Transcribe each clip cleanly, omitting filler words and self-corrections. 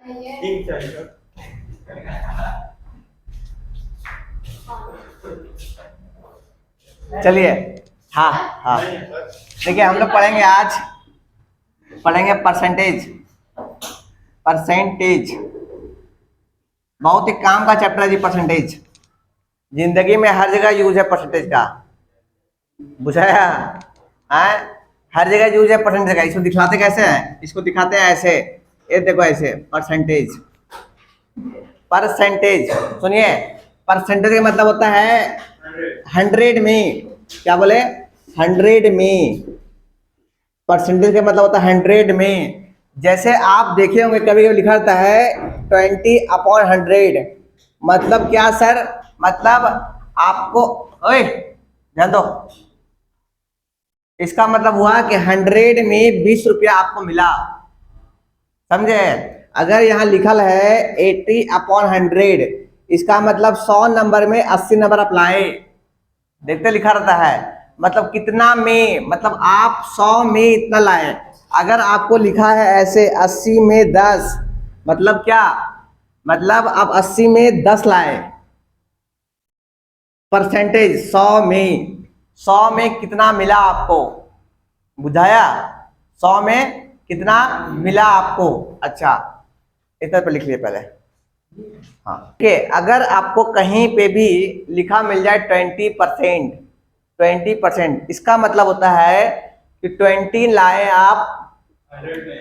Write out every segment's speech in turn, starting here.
चलिए, हाँ हाँ, देखिए हम लोग पढ़ेंगे आज, पढ़ेंगे परसेंटेज। परसेंटेज बहुत ही काम का चैप्टर है जी। परसेंटेज जिंदगी में हर जगह यूज है परसेंटेज का, बुझाया है? हर जगह यूज है परसेंटेज का। इसको दिखलाते कैसे हैं? इसको दिखाते हैं ऐसे, ये देखो ऐसे, परसेंटेज। परसेंटेज सुनिए, परसेंटेज का मतलब होता है 100 में। क्या बोले? 100 में। परसेंटेज का मतलब होता है 100 में। जैसे आप देखे होंगे कभी कभी लिखा रहता है 20/100। मतलब क्या सर? मतलब आपको, ओए ध्यान दो, इसका मतलब हुआ कि 100 में 20 रुपया आपको मिला, समझे? अगर यहाँ लिखल है 80/100, इसका मतलब 100 नंबर में 80 नंबर आप लाए। देखते लिखा रहता है, मतलब कितना में, मतलब आप 100 में इतना लाए। अगर आपको लिखा है ऐसे 80 में 10, मतलब क्या? मतलब आप 80 में 10 लाए। परसेंटेज 100 में, 100 में कितना मिला आपको, बुझाया? 100 में कितना मिला आपको। अच्छा, इतना पर लिख लिए पहले। हाँ ठीक है, अगर आपको कहीं पे भी लिखा मिल जाए 20%, 20%, इसका मतलब होता है कि 20 लाए आप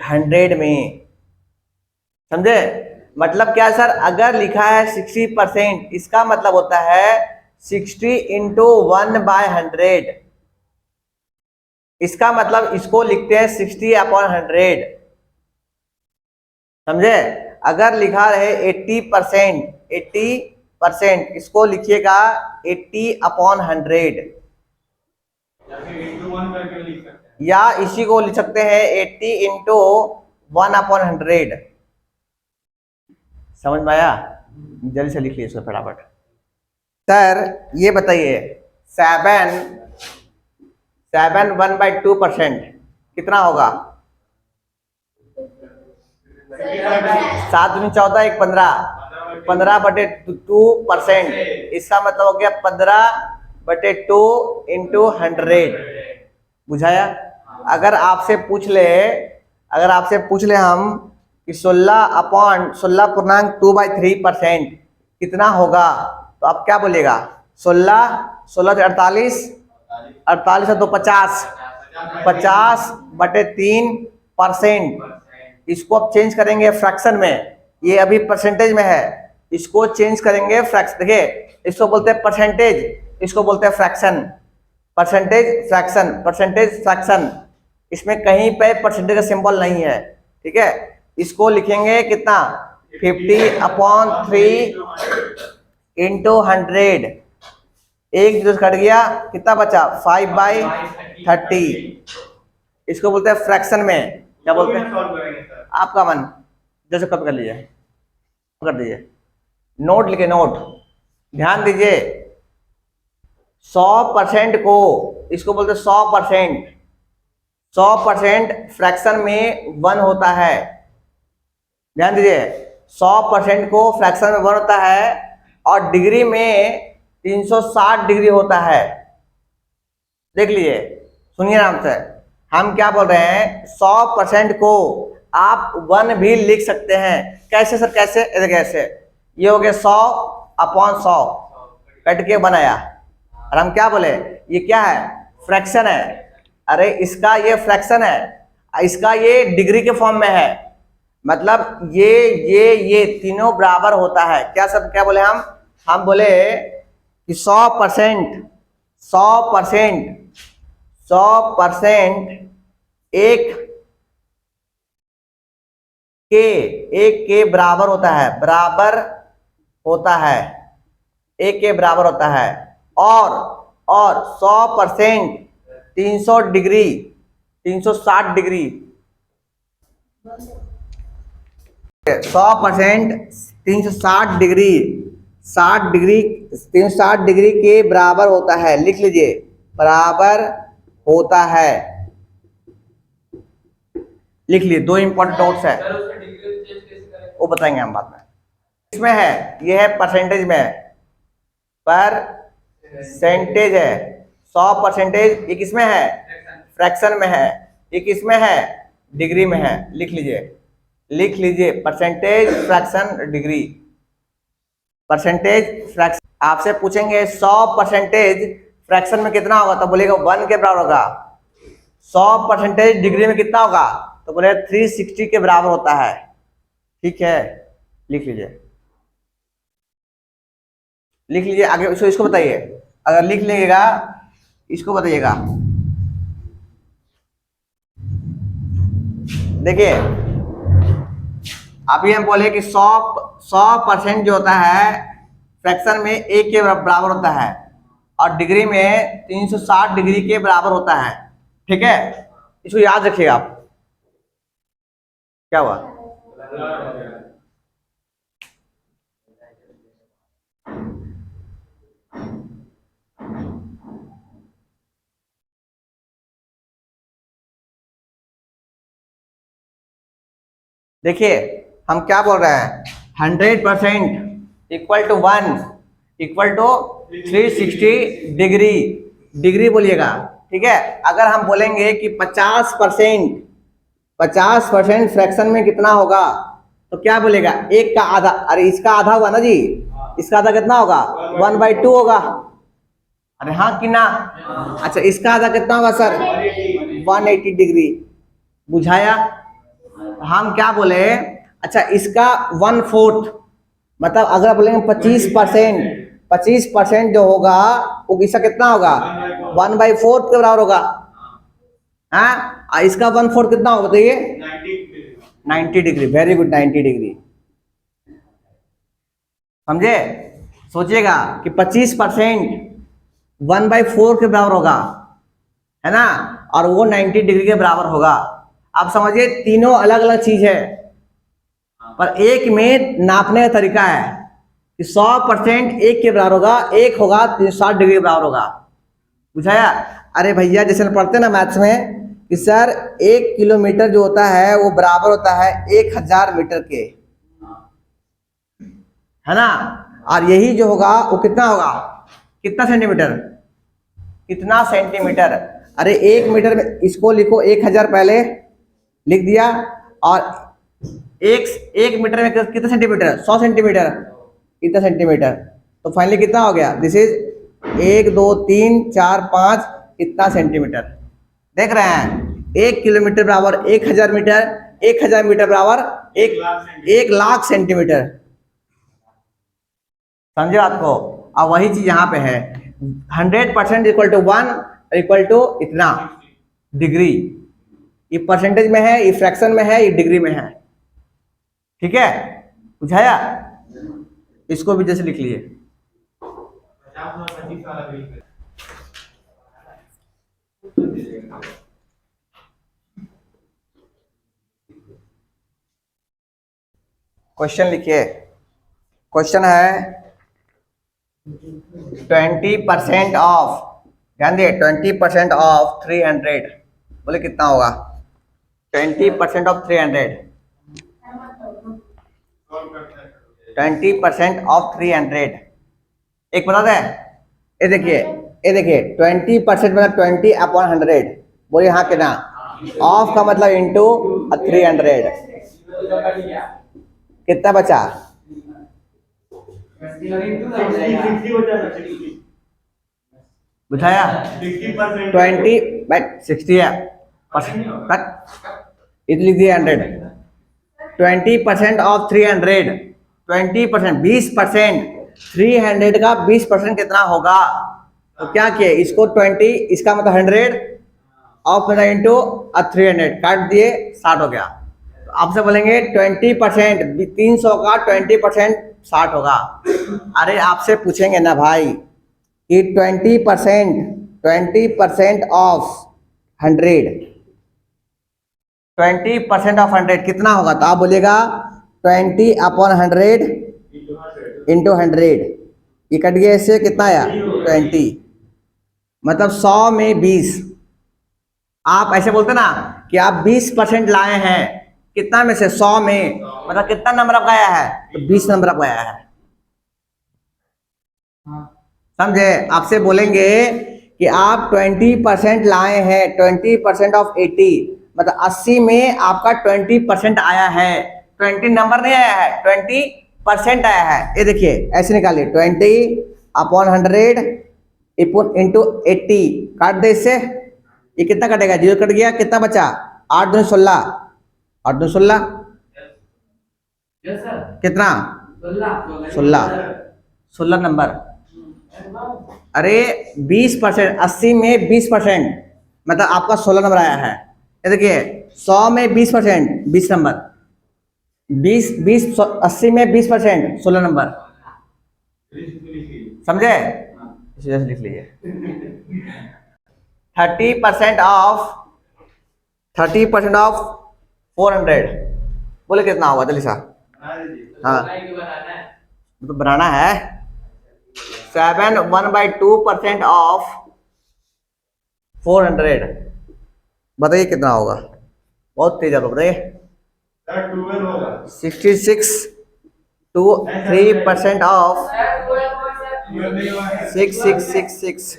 100 में, समझे? मतलब क्या सर? अगर लिखा है 60%, इसका मतलब होता है 60 इंटू 1/100। इसका मतलब इसको लिखते हैं 60/100, समझे? अगर लिखा रहे 80%, 80%, इसको लिखिएगा 80/100, या इसी को लिख सकते हैं 80 इंटू 1/100। समझ में आया? जल्दी से लिख लीजिए इसको फटाफट। सर ये बताइए, 7 1/2% कितना होगा? 7 दूनी 14, 1 15, 15/2%। इसका मतलब हो गया 15/2 इंटू 100, बुझाया? अगर आपसे पूछ ले, अगर आपसे पूछ ले हम कि 16/2/3% कितना होगा, तो आप क्या बोलेगा? 16, 16 से 48, 48 से 2 50, 50/3%। इसको आप चेंज करेंगे फ्रैक्शन में, ये अभी परसेंटेज में है, इसको चेंज करेंगे फ्रैक्शन। देखिए, इसको बोलते हैं परसेंटेज, इसको बोलते हैं fraction. Percentage fraction, percentage fraction, इसमें कहीं पे परसेंटेज का सिंबल नहीं है, ठीक है? इसको लिखेंगे कितना? 50/3 इंटू 100। एक जो कट गया, कितना बचा? 5/30। इसको बोलते हैं फ्रैक्शन में। क्या बोलते हैं? आपका मन जैसे कब कर लीजिए, कर दीजिए, नोट लिखे, नोट ध्यान दीजिए। 100% को, इसको बोलते हैं 100%। 100% फ्रैक्शन में 1 होता है, ध्यान दीजिए। 100% को फ्रैक्शन में 1 होता है, और डिग्री में 360 डिग्री होता है। देख लीजिए, सुनिए आराम से, हम क्या बोल रहे हैं? 100% को आप 1 भी लिख सकते हैं। कैसे सर? कैसे? कैसे? ये हो गया 100/100, कट के बनाया, और हम क्या बोले? ये क्या है? फ्रैक्शन है। अरे इसका ये फ्रैक्शन है, इसका ये डिग्री के फॉर्म में है, मतलब ये तीनों बराबर होता है। क्या सब क्या बोले हम बोले कि 100%, 100%, 100% एक के बराबर होता है, बराबर होता है, एक के बराबर होता है। और 100% 300 degree, 360 degree, 100% 360 degree, 60 degree, 360 degree के बराबर होता है। लिख लीजिए, बराबर होता है। लिख लिए, 2 इंपॉर्टेंट नोट्स है। वो बताएंगे हम बाद में। इसमें है, ये है परसेंटेज में, परसेंटेज है 100%। ये किसमें है? फ्रैक्शन में है। ये किसमें है? डिग्री में है। लिख लीजिए percentage fraction degree. Percentage fraction आपसे पूछेंगे 100% फ्रैक्शन में कितना होगा, तो बोलेगा 1 के बराबर होगा। 100% डिग्री में कितना होगा, तो बोलेगा 360 के बराबर होता है। ठीक है, लिख लीजिए आगे। इसको बताइए, अगर लिख लीजिएगा इसको बताइएगा। देखिए अभी हम बोले कि 100% जो होता है फ्रैक्शन में 1 के बराबर होता है, और डिग्री में 360 डिग्री के बराबर होता है। ठीक है, इसको याद रखिएगा आप। क्या हुआ? देखिए हम क्या बोल रहे हैं, 100% equal to 1 equal to 360 degree. Degree बोलिएगा। ठीक है, अगर हम बोलेंगे कि 50% फ्रैक्शन में कितना होगा, तो क्या बोलेगा? 1 का आधा। अरे इसका आधा हुआ ना जी, इसका आधा कितना होगा? 1/2 होगा। अरे हाँ कि ना? अच्छा इसका आधा कितना होगा सर? 180 डिग्री। बुझाया? हम क्या बोले, अच्छा इसका 1/4, मतलब अगर बोलेंगे 25% जो होगा वो इसका कितना होगा? 1/4 के बराबर होगा। हाँ, इसका 1/4 कितना होगा बताइए? 90 डिग्री। Very good, 90 degree. समझे? सोचिएगा कि 25% 1/4 के बराबर होगा, है ना, और वो 90 डिग्री के बराबर होगा। आप समझिए तीनों अलग अलग चीज है, पर एक में नापने का तरीका है कि 100% 1 के बराबर होगा, 1 होगा 360 डिग्री के बराबर होगा। बुझाया? अरे भैया जैसे हम पढ़ते ना मैथ्स में कि सर 1 किलोमीटर जो होता है वो बराबर होता है 1000 मीटर के, है ना, और यही जो होगा वो कितना होगा? कितना सेंटीमीटर? कितना सेंटीमीटर? अरे 1 मीटर में इसको लिखो 1000 पहले लिख दिया, और एक मीटर में कितना सेंटीमीटर? 100 सेंटीमीटर। कितना सेंटीमीटर? तो फाइनली कितना हो गया? दिस इज 1 2 3 4 5 कितना सेंटीमीटर? देख रहे हैं, 1 किलोमीटर बराबर 1000 मीटर, 1000 मीटर बराबर 1 लाख सेंटीमीटर। समझे बात को? अब वही चीज यहाँ पे है, 100% इक्वल टू 1 इक्वल टू इतना डिग्री। ये परसेंटेज में है, ये फ्रैक्शन में है, ये डिग्री में है। ठीक है, बुझाया? इसको भी जैसे लिख लीजिए। क्वेश्चन लिखिए। क्वेश्चन है 20% ऑफ, ध्यान दिए, 20% ऑफ 300, बोले कितना होगा? 20% ऑफ 300, 20% ऑफ 300 एक बता दें। ये देखिए 20% मतलब 20/100। बोलिए हाँ कि ना? ऑफ का मतलब इंटू 300, कितना बचा? बुझाया? 20/60 है, लिख दिया 100। 20% ऑफ 300, 20%, 20%, 300 का 20% कितना होगा? तो क्या किए, इसको 20, इसका मतलब 100 ऑफ में इंटू 300 काट दिए, 60 हो गया। तो आपसे बोलेंगे 20%, 300 का 20% 60 होगा। अरे आपसे पूछेंगे ना भाई कि 20% ऑफ 100, 20% ऑफ 100 कितना होगा? तो आप बोलिएगा 20/100 इंटू 100, ये कट गया, इससे कितना आया? 20, मतलब 100 में 20। आप ऐसे बोलते ना कि आप 20% लाए हैं, कितना में से 100 में, मतलब कितना नंबर आपका आया है, तो 20 नंबर आपका आया है। समझे? आपसे बोलेंगे कि आप 20% लाए हैं, 20% ऑफ 80, मतलब 80 में आपका 20% आया है, 20 नंबर नहीं आया है, 20% आया है। ये देखिए ऐसे निकालिए, 20/100 इंटू 80, काट दे इससे, ये कितना कटेगा, 0 कट गया, कितना बचा, 8 दूनी 16, 8 दूनी 16, कितना, 16 नंबर। अरे 20%, 80 में 20%, मतलब आपका 16 नंबर आया है। ये देखिए 100 में 20%, 20 नंबर, 20 80 में 20%, 16 नंबर। समझे? इसी तरह से लिख लीजिए। 30% ऑफ 400, बोले कितना होगा जल्दी सा। हाँ तो बनाना है। 7 1/2% ऑफ 400, बताइए कितना होगा। बहुत तेज आप बताइए। 66 to 3% ऑफ 6666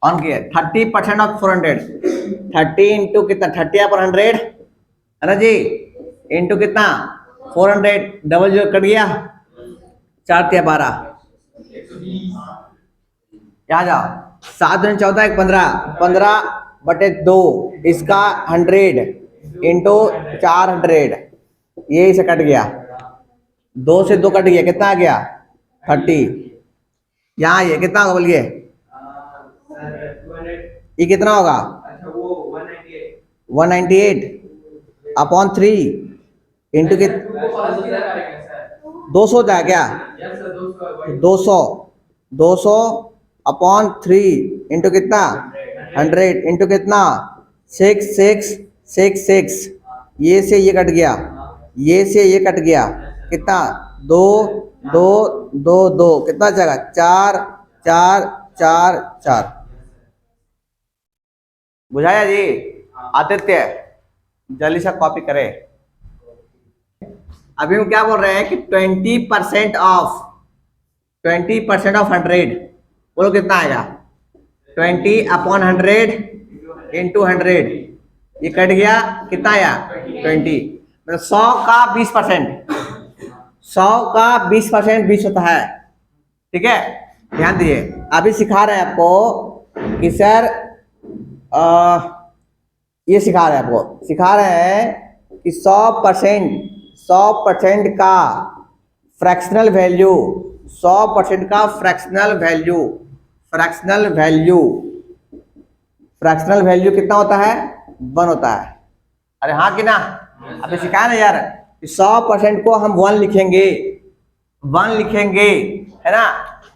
ऑन किया। 30% ऑफ 400, 30 इंटू कितना, 30/100 है ना जी, इंटू कितना 400, डबल जो कट गया, 4×3=12, यहाँ जाओ, 7×14 = 15, 15/2, इसका 100 इंटू 400, ये इसे कट गया, 2 से 2 कट गया, कितना आ गया 30। यहाँ ये कितना होगा बोलिए, ये कितना होगा 198/3 इंटू कित 200 होता है क्या, 200/3 इंटू कितना 100 इंटू कितना 6666, ये से ये कट गया, ये से ये कट गया, कितना 2 2 2 2, कितना जाएगा 4 4 4 4। बुझाया जी? आदित्य जल्दी से कॉपी करे। अभी हम क्या बोल रहे हैं कि 20% ऑफ 100, बोलो कितना आएगा, 20/100 इंटू 100, ये कट गया, कितना आया 20, मतलब 100 का 20%, 100 का 20% 20 होता है। ठीक है, ध्यान दीजिए। अभी सिखा रहे हैं आपको कि सर ये सिखा रहे हैं आपको, सिखा रहे हैं कि 100% का फ्रैक्शनल वैल्यू, 100% का फ्रैक्शनल वैल्यू, फ्रैक्शनल वैल्यू कितना होता है, 1 होता है। अरे हाँ कि ना, अभी सिखाया ना यार, 100% को हम 1 लिखेंगे, 1 लिखेंगे, है ना।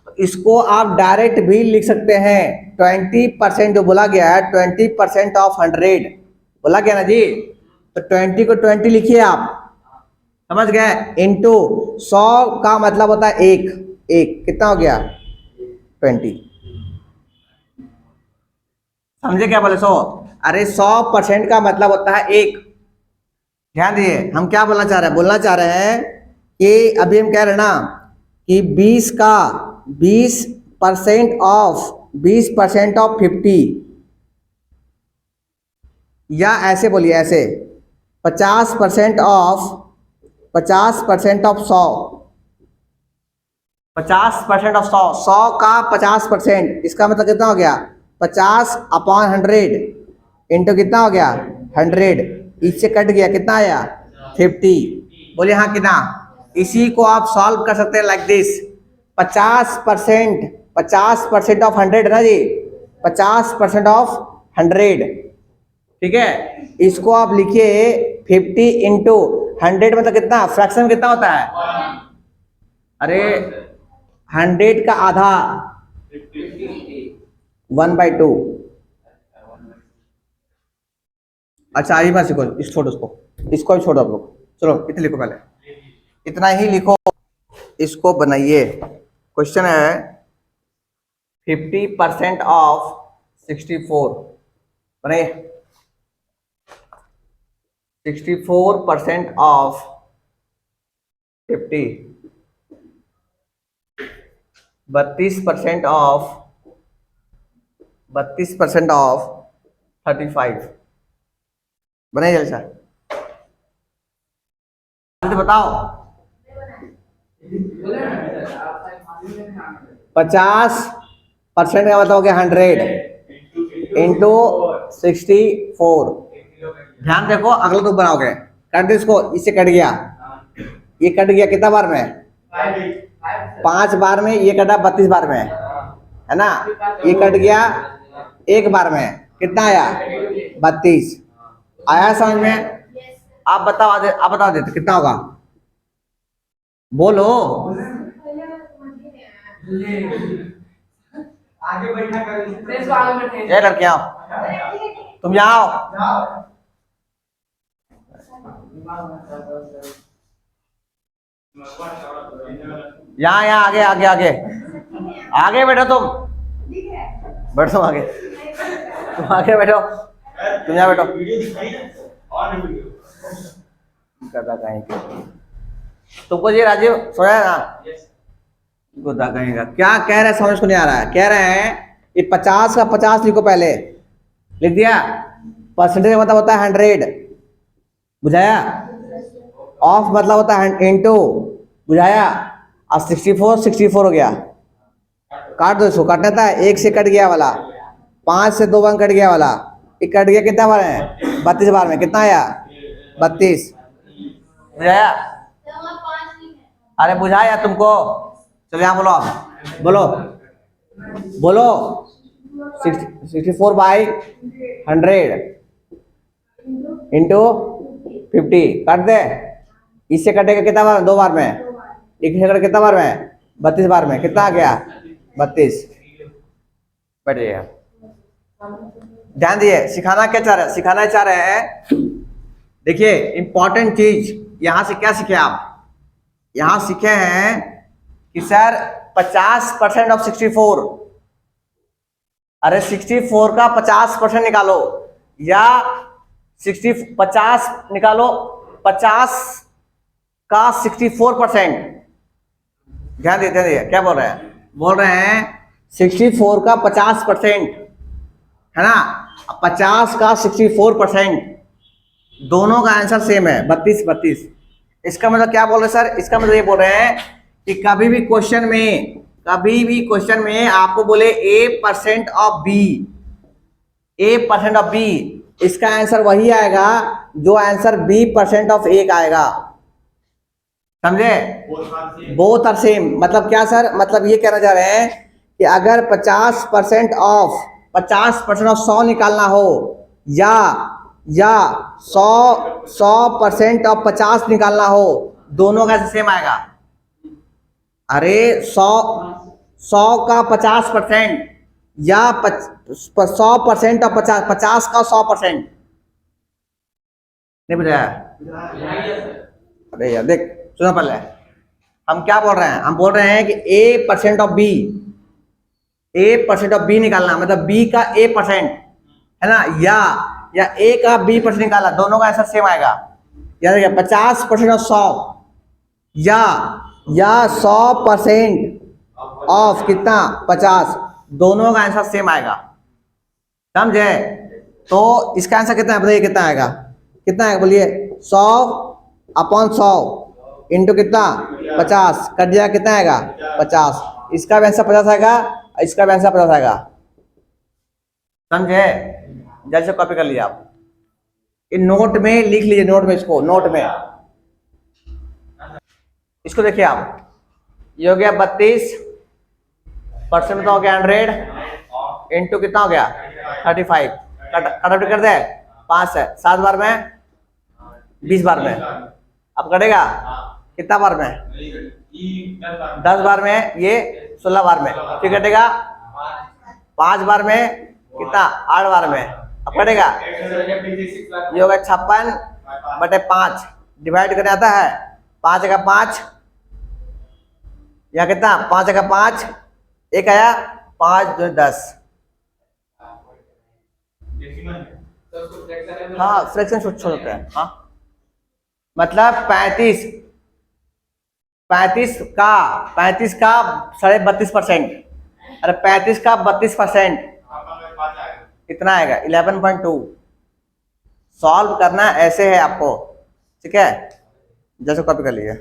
तो इसको आप डायरेक्ट भी लिख सकते हैं, 20% जो बोला गया है, 20% ऑफ 100 बोला गया ना जी, तो 20 को 20 लिखिए आप, समझ गए, इंटू 100 का मतलब होता है एक, कितना हो गया 20, समझे क्या बोले 100, अरे 100% का मतलब होता है एक। ध्यान दीजिए, हम क्या बोलना चाह रहे हैं, बोलना चाह रहे हैं कि अभी हम कह रहे हैं ना कि 20 का 20% ऑफ 50, या ऐसे बोलिए, ऐसे 50% ऑफ 100, 50% ऑफ 100, 100 का 50%, इसका मतलब कितना हो गया 50/100 इंटू कितना हो गया 100, इससे कट गया, कितना आया 50। बोले हाँ कितना, इसी को आप सॉल्व कर सकते हैं लाइक दिस, 50% ऑफ 100 ना जी, 50% ऑफ 100, ठीक है। इसको आप लिखिए 50 इंटू 100, मतलब कितना, फ्रैक्शन में कितना होता है, अरे 100 का आधा 1/2। अच्छा ये मत सीखो, इस छोड़ो, इसको भी छोड़ो आप लोग, चलो इतना लिखो, पहले इतना ही लिखो, इसको बनाइए। क्वेश्चन है 50% ऑफ 64, बनाइए। 64% ऑफ 50, 32% ऑफ 35। बनाइए जल्दी सर, जल्दी बताओ। 50% का मतलब हो गया 100 इंटू 64। ध्यान देखो, अगला तो बनाओगे, कर दो इसको, इससे कट गया, ये कट गया कितना बार में? 5 बार में। ये कटा 32 बार में, है ना? ये कट गया एक बार में, कितना आया? 32 आया समझ में? आप बताओ, आप बता देते कितना होगा, बोलो। ये लड़कियां तुम यहाँ आओ, यहाँ यहाँ आगे आगे आगे आगे बैठो, तुम बैठो आगे, तुम आगे बैठो, तुम यहाँ बैठो। गधा कहीं के, तुमको ये राजीव सुना ना? गधा कहीं का क्या कह रहे हैं समझ को नहीं आ रहा है। कह रहे हैं ये 50 का 50 लिखो, पहले लिख दिया। परसेंटेज मतलब होता है 100, बुझाया? ऑफ मतलब होता है इंटू, बुझाया? अब 64 हो गया, काट दो इसको, काटना था, एक से कट गया वाला, 5 से 2 बार कट गया वाला, एक कट गया कितना बार है? 32 बार में, कितना आया? 32, बुझाया? अरे बुझाया तुमको? चलो यहाँ बोलो, आप बोलो, बोलो। 64/100 इंटू 50, काट दे। इससे कटेगा कितना बार? 2 बार में। एक से कटेगा कितना बार में? 32 बार में, कितना आ गया? 32। बैठ जाइए, ध्यान दिए। सिखाना क्या चाह रहे हैं? सिखाना चाह रहे हैं, देखिए इंपॉर्टेंट चीज यहां से क्या सीखे आप? यहां सीखे हैं कि सर 50% ऑफ 64, अरे 64 का 50% निकालो, या 50 निकालो, 50 का 64%। ध्यान देते, क्या बोल रहे हैं? बोल रहे हैं 64 का 50%, है ना? 50 का 64%, दोनों का आंसर सेम है, 32। इसका मतलब क्या बोल रहे हैं सर? इसका मतलब ये बोल रहे हैं कि कभी भी क्वेश्चन में आपको बोले A% ऑफ B, इसका आंसर वही आएगा जो आंसर B% ऑफ A का आएगा। समझे? Both are same. मतलब क्या सर? मतलब ये कहना चाह रहे हैं कि अगर 50% ऑफ 100 निकालना हो, या 100% ऑफ 50 निकालना हो, दोनों का सेम आएगा। अरे 100 का 50%, या 100% ऑफ 50 का 100%, नहीं बुझाया? अरे यार देख, सुनो पहले, हम क्या बोल रहे हैं? हम बोल रहे हैं कि A% ऑफ B निकालना, मतलब B का A%, है ना? या A का B% निकाला, दोनों का आंसर सेम आएगा। याद रखिए, 50% ऑफ 100, या 100% ऑफ कितना? 50, दोनों का आंसर सेम आएगा। समझे? तो इसका आंसर कितना है बताइए? कितना आएगा? कितना आएगा बोलिए? 100/100 इंटू कितना? 50, कट जाएगा, कितना आएगा? 50। इसका भी आंसर 50 आएगा, इसका भी आंसर 50 आएगा। समझे? जैसे कॉपी कर लिया आप, इन नोट में लिख लीजिए, नोट में इसको देखिए आप, ये हो गया 32% हो गया 100 इंटू कितना हो गया? 35। कट कर दे, 5 है 7 बार में, 20 बार में। अब कटेगा कितना बार में? 10 बार में, ये 16 बार में। फिर कटेगा 5 बार में, कितना? 8 बार में। अब कटेगा, ये होगा 56/5, डिवाइड करने आता है, 5 का 5, या कितना? 5 का 5, एक आया, 5 2 10, हाँ फ्रैक्शन छोड़ होता है। हाँ मतलब 35 35 का 32.5%, अरे 35 का 32% कितना आएगा 11.2। सॉल्व करना ऐसे है आपको, ठीक है, जैसे कॉपी कर लीजिए।